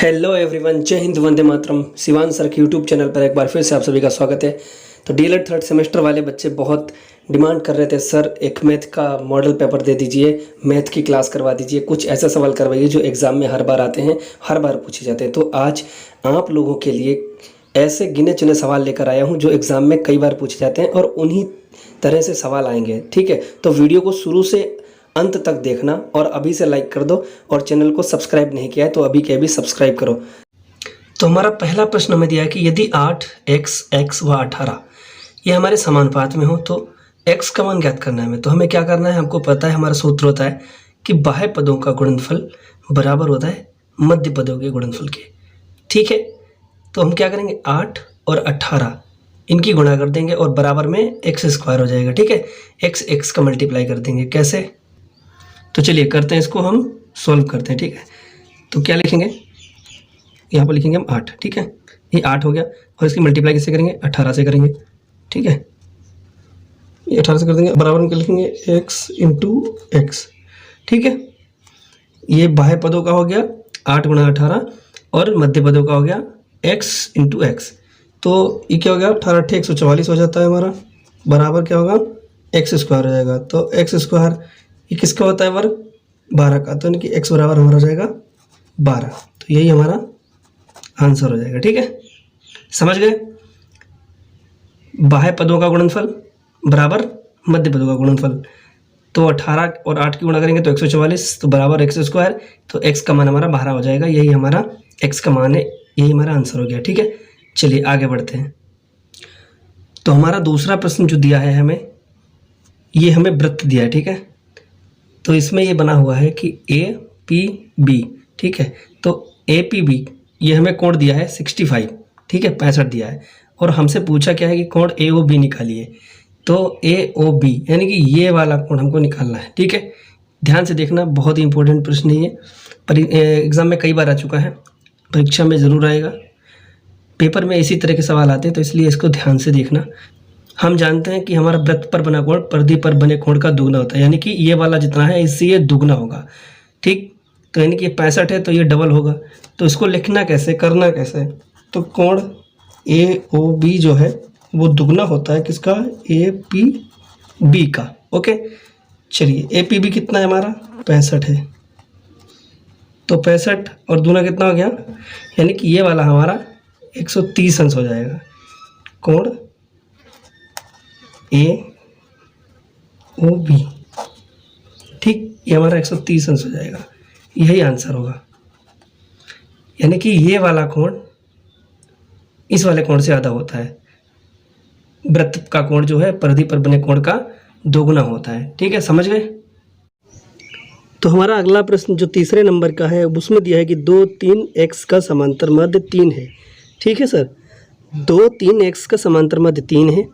Hello everyone, जय Hind, Vande Mataram. Shivan sir के YouTube channel पर एक बार फिर से आप सभी का स्वागत है। तो डीएलएड थर्ड सेमेस्टर वाले बच्चे बहुत डिमांड कर रहे थे, सर एक मैथ का मॉडल पेपर दे दीजिए, मैथ की क्लास करवा दीजिए, कुछ ऐसा सवाल करवाइए जो एग्ज़ाम में हर बार आते हैं, हर बार पूछे जाते हैं। तो आज आप लोगों के लिए ऐसे गिने चुने सवाल लेकर आया हूँ जो एग्ज़ाम में कई बार पूछे जाते हैं और उन्हीं तरह से सवाल आएंगे। ठीक है, तो वीडियो को शुरू से अंत तक देखना और अभी से लाइक कर दो और चैनल को सब्सक्राइब नहीं किया है तो अभी के अभी सब्सक्राइब करो। तो हमारा पहला प्रश्न हमें दिया है कि यदि 8x व 18 ये हमारे समानुपात में हो तो x का मान ज्ञात करना है हमें। तो हमें क्या करना है, हमको पता है हमारा सूत्र होता है कि बाह्य पदों का गुणनफल बराबर होता है मध्य पदों के गुणनफल के। ठीक है, तो हम क्या करेंगे, 8 और 18 इनकी गुणा कर देंगे और बराबर में x स्क्वायर हो जाएगा। ठीक है, x का मल्टीप्लाई कर देंगे। कैसे, तो चलिए करते हैं, इसको हम सॉल्व करते हैं। ठीक है, तो क्या लिखेंगे, यहाँ पर लिखेंगे हम 8। ठीक है, ये 8 हो गया और इसकी मल्टीप्लाई किससे करेंगे, 18 से करेंगे। ठीक है, ये 18 से कर देंगे, बराबर में क्या लिखेंगे, x इंटू एक्स। ठीक है, ये बाह्य पदों का हो गया 8 गुणा 18 और मध्य पदों का हो गया x इंटू एक्स। तो ये क्या हो गया, 18 144 हो जाता है हमारा, बराबर क्या होगा, x स्क्वायर हो जाएगा। तो x स्क्वायर ये किसका होता है, वर्ग 12 का, तो यानी कि x बराबर हमारा हो जाएगा 12। तो यही हमारा आंसर हो जाएगा। ठीक है, समझ गए, बाह्य पदों का गुणनफल बराबर मध्य पदों का गुणनफल। तो 18 और 8 की गुणा करेंगे तो 144, तो बराबर x स्क्वायर, तो x का मान हमारा 12 हो जाएगा। यही हमारा x का मान है, यही हमारा आंसर हो गया। ठीक है, चलिए आगे बढ़ते हैं। तो हमारा दूसरा प्रश्न जो दिया है हमें, ये हमें वृत्त दिया है। ठीक है, तो इसमें ये बना हुआ है कि APB। ठीक है, तो APB ये हमें कोण दिया है 65। ठीक है, 65 दिया है और हमसे पूछा क्या है कि कोण AOB निकालिए। तो AOB यानी कि ये वाला कोण हमको निकालना है। ठीक है, ध्यान से देखना, बहुत ही इंपॉर्टेंट प्रश्न है ये, पर एग्ज़ाम में कई बार आ चुका है, परीक्षा में ज़रूर आएगा, पेपर में इसी तरह के सवाल आते हैं, तो इसलिए इसको ध्यान से देखना। हम जानते हैं कि हमारा वृत्त पर बना कोण परिधि पर बने कोण का दुगना होता है, यानी कि ये वाला जितना है इससे ये दुगना होगा। ठीक, तो यानी कि ये 65 है तो ये डबल होगा। तो इसको लिखना कैसे, करना कैसे, तो कोण AOB जो है वो दुगना होता है किसका, APB का। ओके, चलिए APB कितना है हमारा, 65 है, तो 65 और दूना कितना हो गया, यानी कि ये वाला हमारा 130 अंश हो जाएगा। कोण AOB, ठीक, ये हमारा 130 अंश हो जाएगा, यही आंसर होगा। यानी कि ये वाला कोण इस वाले कोण से ज़्यादा होता है, वृत्त का कोण जो है परिधि पर बने कोण का दोगुना होता है। ठीक है, समझ गए। तो हमारा अगला प्रश्न जो तीसरे नंबर का है उसमें दिया है कि 2 3x का समांतर मध्य 3 है। ठीक है सर, 2 3x का समांतर मध्य 3 है,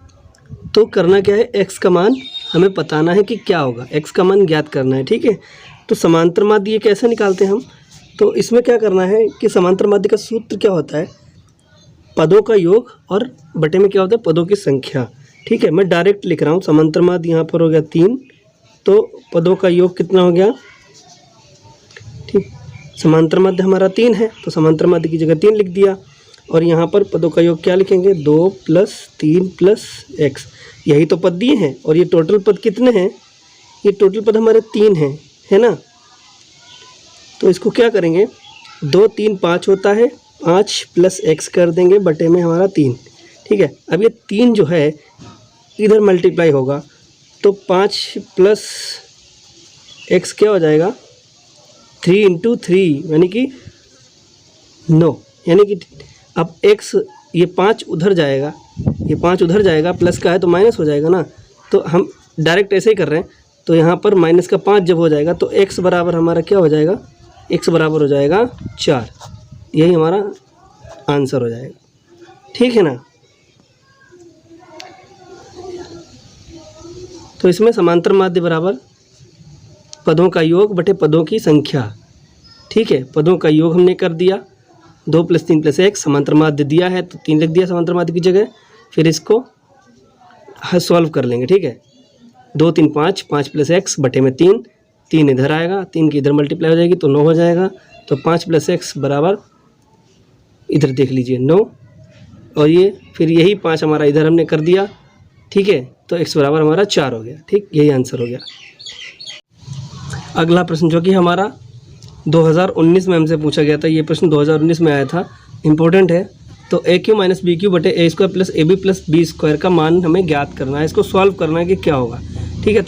तो करना क्या है, x का मान हमें बताना है कि क्या होगा, x का मान ज्ञात करना है। ठीक है, तो समांतर माध्य ये कैसे निकालते हैं हम, तो इसमें क्या करना है कि समांतर माध्य का सूत्र क्या होता है, पदों का योग और बटे में क्या होता है, पदों की संख्या। ठीक है, मैं डायरेक्ट लिख रहा हूँ, समांतर माध्य यहाँ पर हो गया 3, तो पदों का योग कितना हो गया। ठीक, समांतर माध्य हमारा 3 है तो समांतर माध्य की जगह 3 लिख दिया और यहाँ पर पदों का योग क्या लिखेंगे, 2 + 3 + x। यही तो पद दिए हैं और ये टोटल पद कितने हैं, ये टोटल पद हमारे 3 हैं, है ना। तो इसको क्या करेंगे, 2 3 5 होता है, 5 + x कर देंगे बटे में हमारा 3। ठीक है, अब ये 3 जो है इधर मल्टीप्लाई होगा तो 5 + x क्या हो जाएगा, 3 × 3 यानी कि 9, यानी कि अब x ये 5 उधर जाएगा, ये 5 उधर जाएगा, प्लस का है तो माइनस हो जाएगा ना, तो हम डायरेक्ट ऐसे ही कर रहे हैं। तो यहाँ पर माइनस का 5 जब हो जाएगा तो x बराबर हमारा क्या हो जाएगा, x बराबर हो जाएगा 4, यही हमारा आंसर हो जाएगा। ठीक है ना, तो इसमें समांतर माध्य बराबर पदों का योग बटे पदों की संख्या। ठीक है, पदों का योग हमने कर दिया, 2 + 3 + x, समांतर माध्य दिया है तो 3 लिख दिया समांतर माध्य की जगह, फिर इसको सॉल्व कर लेंगे। ठीक है, 2 3 5, 5 + x बटे में 3, 3 इधर आएगा, 3 की इधर मल्टीप्लाई हो जाएगी तो 9 हो जाएगा, तो 5 + x बराबर इधर देख लीजिए 9, और ये फिर यही 5 हमारा इधर हमने कर दिया, ठीक है। तो x बराबर हमारा 4 हो गया, ठीक, यही आंसर हो गया। अगला प्रश्न जो कि हमारा 2019 में हमसे पूछा गया था, ये प्रश्न 2019 में आया था, इम्पोर्टेंट है। तो A Q minus B Q बटे A square plus A B plus B square का मान हमें ज्ञात करना है, इसको सॉल्व करना है कि क्या होगा, ठीक है।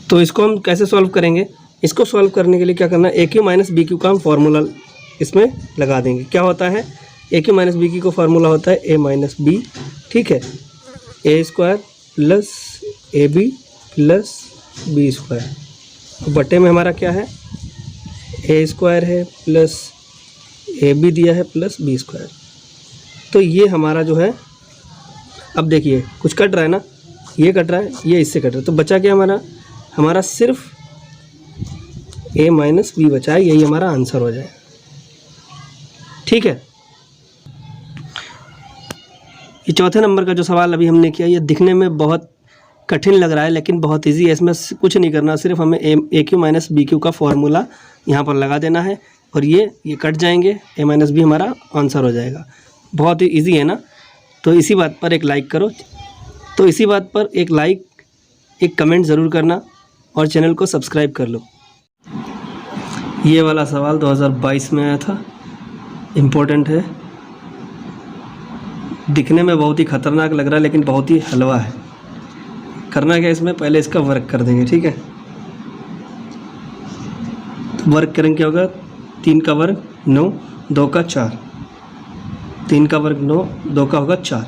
तो इसको हम कैसे सॉल्व करेंगे, इसको सॉल्व करने के लिए क्या करना है, A Q minus B Q का हम फॉर्मूला इसमें लगा देंगे। क्या होता है, A Q minus B Q का फॉर्मूला होता है ए माइनस बी, ठीक है, A square plus A B plus B square, तो बटे में हमारा क्या है, ए स्क्वायर है प्लस ए बी दिया है प्लस बी स्क्वायर। तो ये हमारा जो है, अब देखिए कुछ कट रहा है ना, ये कट रहा है, ये इससे कट रहा है, तो बचा क्या हमारा सिर्फ ए माइनस बी बचा है, यही हमारा आंसर हो जाए, ठीक है। ये चौथे नंबर का जो सवाल अभी हमने किया, ये दिखने में बहुत कठिन लग रहा है लेकिन बहुत इजी है, इसमें कुछ नहीं करना, सिर्फ हमें ए क्यू माइनस बी क्यू का फॉर्मूला यहाँ पर लगा देना है और ये कट जाएंगे, ए माइनस बी हमारा आंसर हो जाएगा। बहुत ही इजी है ना। तो इसी बात पर एक लाइक करो, तो इसी बात पर एक लाइक, एक कमेंट ज़रूर करना और चैनल को सब्सक्राइब कर लो। ये वाला सवाल 2022 में आया था, इम्पोर्टेंट है, दिखने में बहुत ही ख़तरनाक लग रहा है लेकिन बहुत ही हलवा है। करना क्या, इसमें पहले इसका वर्क कर देंगे, ठीक है। तो वर्क करेंगे, क्या होगा, 3 का वर्ग 9, 2 का 4, 3 का वर्ग 9, 2 का होगा 4,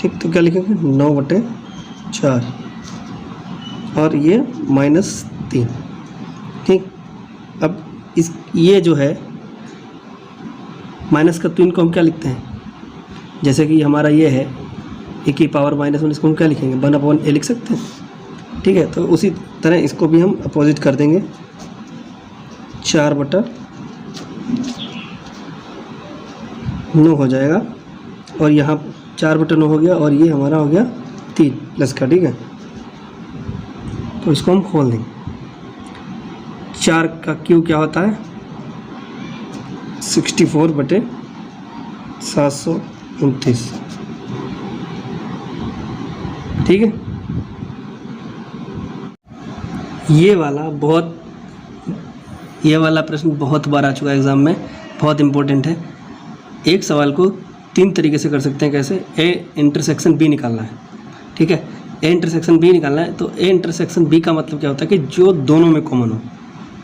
ठीक। तो क्या लिखेंगे, 9/4 और ये -3, ठीक। अब ये जो है माइनस का, तो इनको हम क्या लिखते हैं, जैसे कि हमारा ये है ए की पावर -1, इसको हम क्या लिखेंगे, 1/a लिख सकते हैं, ठीक है। तो उसी तरह इसको भी हम अपोजिट कर देंगे, 4/9 हो जाएगा, और यहाँ 4/9 हो गया, और ये हमारा हो गया 3 प्लस का, ठीक है। तो इसको हम खोल देंगे, 4 का क्यूब क्या होता है, 64/729, ठीक है। ये वाला प्रश्न बहुत बार आ चुका है एग्ज़ाम में, बहुत इंपॉर्टेंट है। एक सवाल को 3 तरीके से कर सकते हैं, कैसे, ए इंटरसेक्शन बी निकालना है, ठीक है। ए इंटरसेक्शन बी निकालना है, तो ए इंटरसेक्शन बी का मतलब क्या होता है कि जो दोनों में कॉमन हो,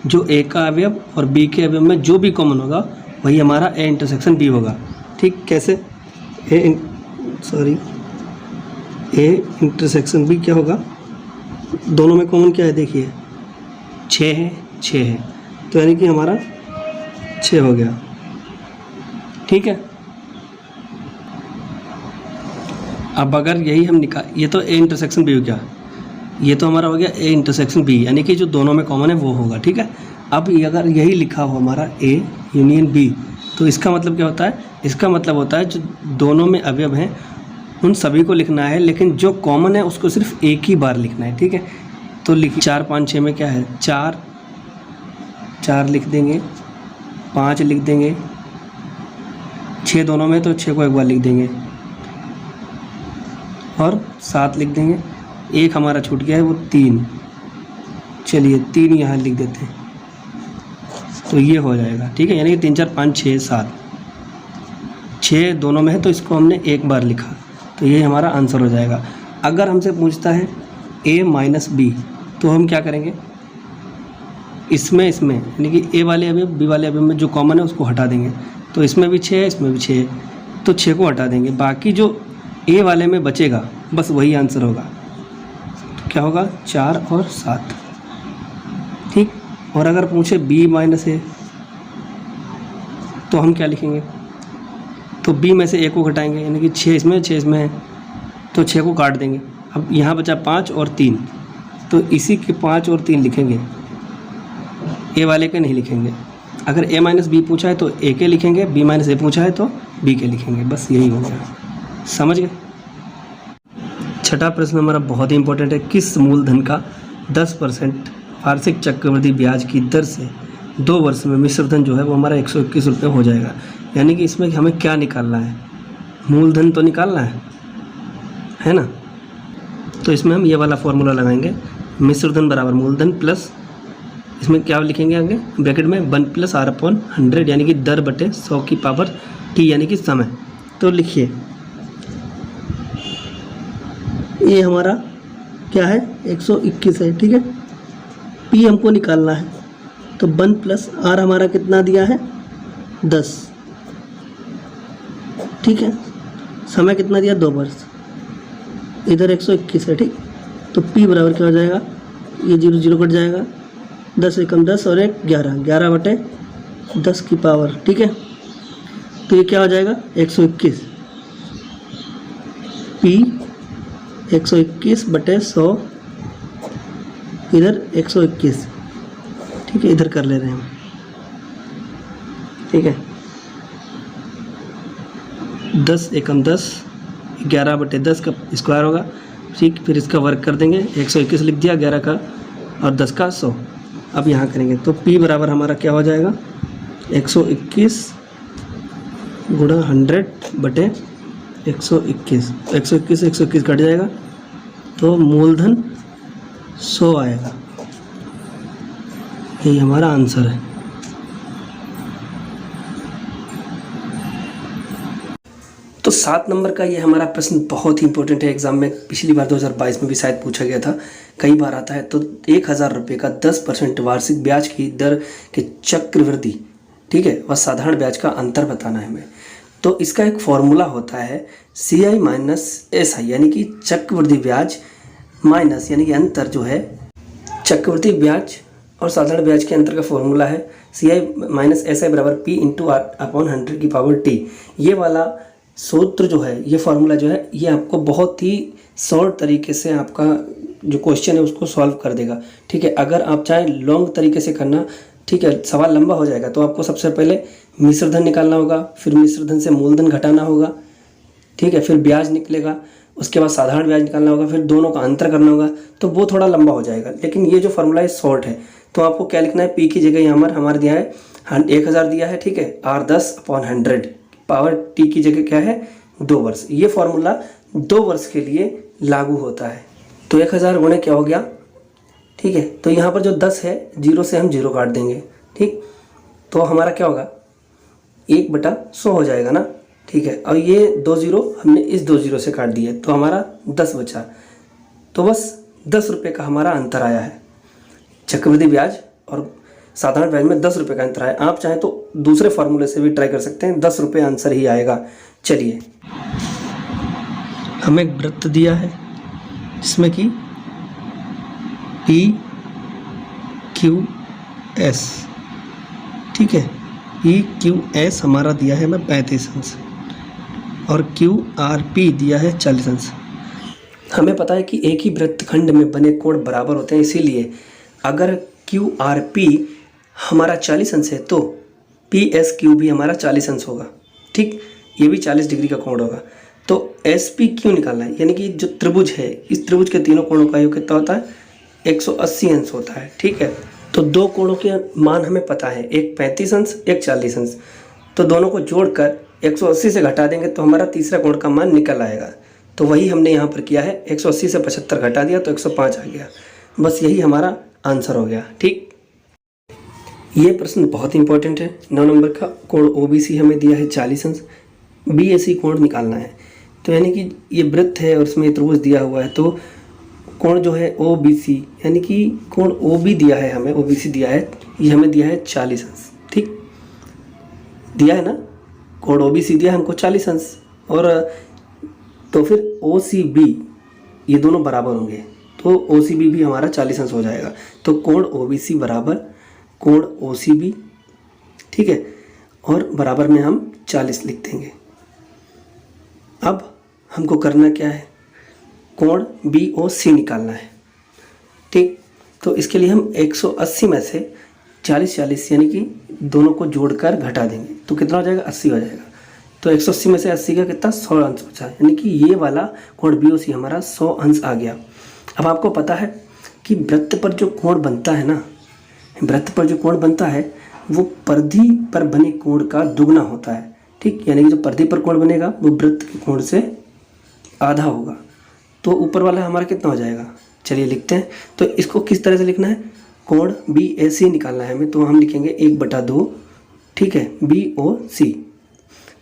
जो ए का अवयव और बी के अवयव में जो भी कॉमन होगा वही हमारा ए इंटरसेक्शन बी होगा, ठीक। कैसे, ए इंटरसेक्शन बी क्या होगा, दोनों में कॉमन क्या है, देखिए 6 है, तो यानी कि हमारा 6 हो गया, ठीक है। अब अगर यही हम ये तो ए इंटरसेक्शन बी हो गया, ये तो हमारा हो गया ए इंटरसेक्शन बी, यानी कि जो दोनों में कॉमन है वो होगा, ठीक है। अब अगर यही लिखा हो हमारा ए यूनियन बी, तो इसका मतलब क्या होता है, इसका मतलब होता है जो दोनों में अवयव हैं उन सभी को लिखना है, लेकिन जो कॉमन है उसको सिर्फ एक ही बार लिखना है, ठीक है। तो लिखिए 4, 5, 6 में क्या है, 4 लिख देंगे, 5 लिख देंगे, 6 दोनों में, तो 6 को एक बार लिख देंगे, और 7 लिख देंगे, 1 हमारा छूट गया है वो 3, चलिए 3 यहाँ लिख देते हैं, तो ये हो जाएगा, ठीक है। यानी कि 3, 4, 5, 6, 7, 6 दोनों में है तो इसको हमने एक बार लिखा, तो ये हमारा आंसर हो जाएगा। अगर हमसे पूछता है a माइनस बी, तो हम क्या करेंगे, इसमें यानी कि ए वाले अवयव बी वाले अवयव में जो कॉमन है उसको हटा देंगे, तो इसमें भी 6 है, इसमें भी 6 है, तो 6 को हटा देंगे, बाकी जो ए वाले में बचेगा बस वही आंसर होगा। तो क्या होगा, 4 और 7, ठीक। और अगर पूछे b माइनस ए, तो हम क्या लिखेंगे, तो b में से a को घटाएंगे, यानी कि 6 इसमें है, तो 6 को काट देंगे। अब यहाँ बचा 5 और 3, तो इसी के 5 और 3 लिखेंगे, ए वाले के नहीं लिखेंगे। अगर a माइनस बी पूछा है तो a के लिखेंगे, b माइनस ए पूछा है तो b के लिखेंगे, बस यही हो गया, समझ गए। छठा प्रश्न हमारा बहुत ही इंपॉर्टेंट है, किस मूलधन का 10% वार्षिक चक्रवृद्धि ब्याज की दर से 2 वर्ष में मिश्र धन जो है वो हमारा 121 रुपये हो जाएगा। यानी कि इसमें हमें क्या निकालना है, मूलधन तो निकालना है ना। तो इसमें हम ये वाला फॉर्मूला लगाएंगे, मिश्र धन बराबर मूलधन प्लस इसमें क्या लिखेंगे आगे ब्रैकेट में 1 + r/100 यानी कि दर बटे 100 की पावर t यानी कि समय। तो लिखिए ये हमारा क्या है 121 है, ठीक है। p हमको निकालना है तो 1 + r हमारा कितना दिया है 10, ठीक है। समय कितना दिया 2 वर्ष, इधर 121 है, ठीक। तो p बराबर क्या हो जाएगा, ये 0 0 कट जाएगा, 10 एकम 10 और 1 11, 11 बटे 10 की पावर, ठीक है। तो ये क्या हो जाएगा 121, p 121 बटे 100, इधर 121, ठीक है। इधर कर ले रहे हैं हम, ठीक है। 10 एकम 10, 11 बटे 10 का स्क्वायर होगा, ठीक। फिर इसका वर्क कर देंगे, 121 लिख दिया, 11 का और 10 का 100। अब यहाँ करेंगे तो p बराबर हमारा क्या हो जाएगा 121 गुणा 100 बटे 121, 121 121 कट जाएगा तो मूलधन 100 आएगा। यही हमारा आंसर है। तो 7 नंबर का ये हमारा प्रश्न बहुत ही इंपॉर्टेंट है, एग्जाम में पिछली बार 2022 में भी शायद पूछा गया था, कई बार आता है। तो 1000 रुपये का 10% वार्षिक ब्याज की दर के चक्रवृद्धि, ठीक है, व साधारण ब्याज का अंतर बताना है हमें। तो इसका एक फॉर्मूला होता है CI - SI यानी कि चक्रवृद्धि ब्याज माइनस यानी कि अंतर जो है चक्रवृद्धि ब्याज और साधारण ब्याज के अंतर का फॉर्मूला है CI - SI बराबर P × R/100 की पावर t। ये वाला सूत्र जो है, ये फार्मूला जो है, ये आपको बहुत ही शॉर्ट तरीके से आपका जो क्वेश्चन है उसको सॉल्व कर देगा, ठीक है। अगर आप चाहे लॉन्ग तरीके से करना, ठीक है, सवाल लंबा हो जाएगा, तो आपको सबसे पहले मिश्र धन निकालना होगा, फिर मिश्र धन से मूलधन घटाना होगा, ठीक है, फिर ब्याज निकलेगा, उसके बाद साधारण ब्याज निकालना होगा, फिर दोनों का अंतर करना होगा, तो वो थोड़ा लंबा हो जाएगा। लेकिन ये जो फार्मूला है शॉर्ट है, तो आपको क्या लिखना है, p की जगह यहाँ पर हमारे दिया है 1000 दिया है, ठीक है, r10/100 पावर t की जगह क्या है 2 वर्ष। ये फार्मूला 2 वर्ष के लिए लागू होता है। तो 1000 गुणे क्या हो गया, ठीक है। तो यहाँ पर जो 10 है, 0 से हम 0 काट देंगे, ठीक। तो हमारा क्या होगा 1/100 हो जाएगा ना, ठीक है। और ये 2 0 हमने इस 2 0 से काट दिए, तो हमारा 10 बचा। तो बस 10 रुपये का हमारा अंतर आया है, चक्रवृद्धि ब्याज और साधारण ब्याज में 10 रुपये का अंतर आया। आप चाहें तो दूसरे फार्मूले से भी ट्राई कर सकते हैं, 10 रुपये आंसर ही आएगा। चलिए, हमें एक वृत्त दिया है जिसमें कि PQS, ठीक है, PQS हमारा दिया है हमें 35 अंश और QRP दिया है 40 अंश। हमें पता है कि एक ही वृत्तखंड में बने कोण बराबर होते हैं, इसीलिए अगर QRP हमारा 40 अंश है तो PSQ भी हमारा 40 अंश होगा, ठीक। ये भी 40 डिग्री का कोण होगा। तो SPQ निकालना है, यानी कि जो त्रिभुज है, इस त्रिभुज के तीनों कोणों का योग कितना होता है 180 अंश होता है, ठीक है। तो दो कोणों के मान हमें पता है, एक 35 अंश, एक 40 अंश। तो दोनों को जोड़कर 180 से घटा देंगे तो हमारा तीसरा कोण का मान निकल आएगा। तो वही हमने यहाँ पर किया है, 180 से 75 घटा दिया तो 105 आ गया। बस यही हमारा आंसर हो गया, ठीक। ये प्रश्न बहुत इंपॉर्टेंट है। 9 नंबर का कोण OBC हमें दिया है 40 अंश, BAC कोण निकालना है। तो यानी कि ये वृत्त है और इसमें त्रिभुज दिया हुआ है, तो कोण जो है OBC यानी कि कोण OB दिया है हमें, OBC दिया है, ये हमें दिया है 40 अंश, ठीक दिया है ना। कोण OBC दिया है हमको 40 अंश, और तो फिर OCB ये दोनों बराबर होंगे, तो OCB भी हमारा 40 अंश हो जाएगा। तो कोण OBC बराबर कोण OCB, ठीक है, और बराबर में हम 40 लिख देंगे। अब हमको करना क्या है, कोण BOC निकालना है, ठीक। तो इसके लिए हम 180 में से 40 यानी कि दोनों को जोड़कर घटा देंगे, तो कितना हो जाएगा 80 हो जाएगा। तो 180 में से 80 का कितना 100 अंश बचा, यानी कि ये वाला कोण BOC हमारा 100 अंश आ गया। अब आपको पता है कि वृत्त पर जो कोण बनता है ना, वृत्त पर जो कोण बनता है वो परिधि पर बने कोण का दुगना होता है। ठीक, यानी कि जो परिधि पर कोण बनेगा वो वृत्त के कोण से आधा होगा। तो ऊपर वाला हमारा कितना हो जाएगा, चलिए लिखते हैं। तो इसको किस तरह से लिखना है, कोण BAC निकालना है हमें, तो हम लिखेंगे 1/2, ठीक है, BOC।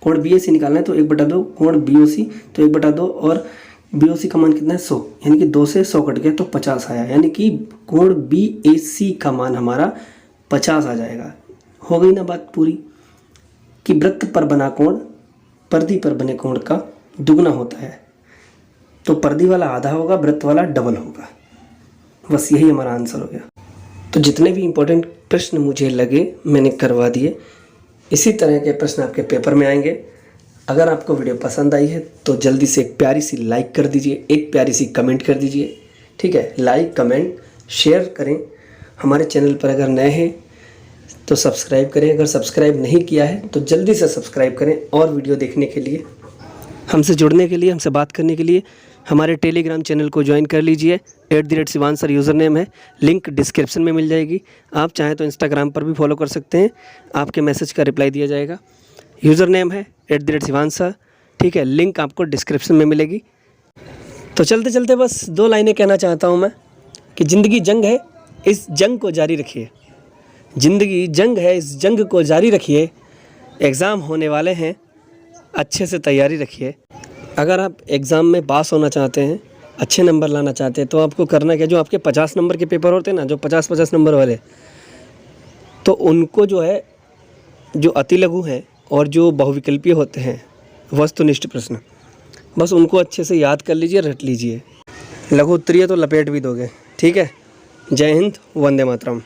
कोण BAC निकालना है तो 1/2 कोण BOC, तो 1/2 और BOC का मान कितना है 100, यानी कि 2 से 100 कट गया तो 50 आया, यानी कि कोण BAC का मान हमारा 50 आ जाएगा। हो गई ना बात पूरी, कि वृत्त पर बना कोण परिधि पर बने कोण का दुगना होता है। तो परिधि वाला आधा होगा, वृत्त वाला डबल होगा। बस यही हमारा आंसर हो गया। तो जितने भी इम्पोर्टेंट प्रश्न मुझे लगे मैंने करवा दिए। इसी तरह के प्रश्न आपके पेपर में आएंगे। अगर आपको वीडियो पसंद आई है तो जल्दी से एक प्यारी सी लाइक कर दीजिए, एक प्यारी सी कमेंट कर दीजिए, ठीक है। लाइक, कमेंट, शेयर करें। हमारे चैनल पर अगर नए हैं तो सब्सक्राइब करें, अगर सब्सक्राइब नहीं किया है तो जल्दी से सब्सक्राइब करें। और वीडियो देखने के लिए, हमसे जुड़ने के लिए, हमसे बात करने के लिए हमारे टेलीग्राम चैनल को ज्वाइन कर लीजिए। @शिवानसर यूज़र नेम है, लिंक डिस्क्रिप्शन में मिल जाएगी। आप चाहें तो इंस्टाग्राम पर भी फॉलो कर सकते हैं, आपके मैसेज का रिप्लाई दिया जाएगा। यूज़र नेम है @शिवानसर, ठीक है, लिंक आपको डिस्क्रिप्शन में मिलेगी। तो चलते चलते बस 2 लाइनें कहना चाहता हूँ मैं कि ज़िंदगी जंग है, इस जंग को जारी रखिए। ज़िंदगी जंग है, इस जंग को जारी रखिए। एग्ज़ाम होने वाले हैं, अच्छे से तैयारी रखिए। अगर आप एग्ज़ाम में पास होना चाहते हैं, अच्छे नंबर लाना चाहते हैं, तो आपको करना क्या, जो आपके 50 नंबर के पेपर होते हैं ना, जो 50-50 नंबर वाले, तो उनको जो है, जो अति लघु हैं और जो बहुविकल्पीय होते हैं वस्तुनिष्ठ प्रश्न, बस उनको अच्छे से याद कर लीजिए, रट लीजिए। लघु उत्तरीय तो लपेट भी दोगे, ठीक है। जय हिंद, वंदे मातरम।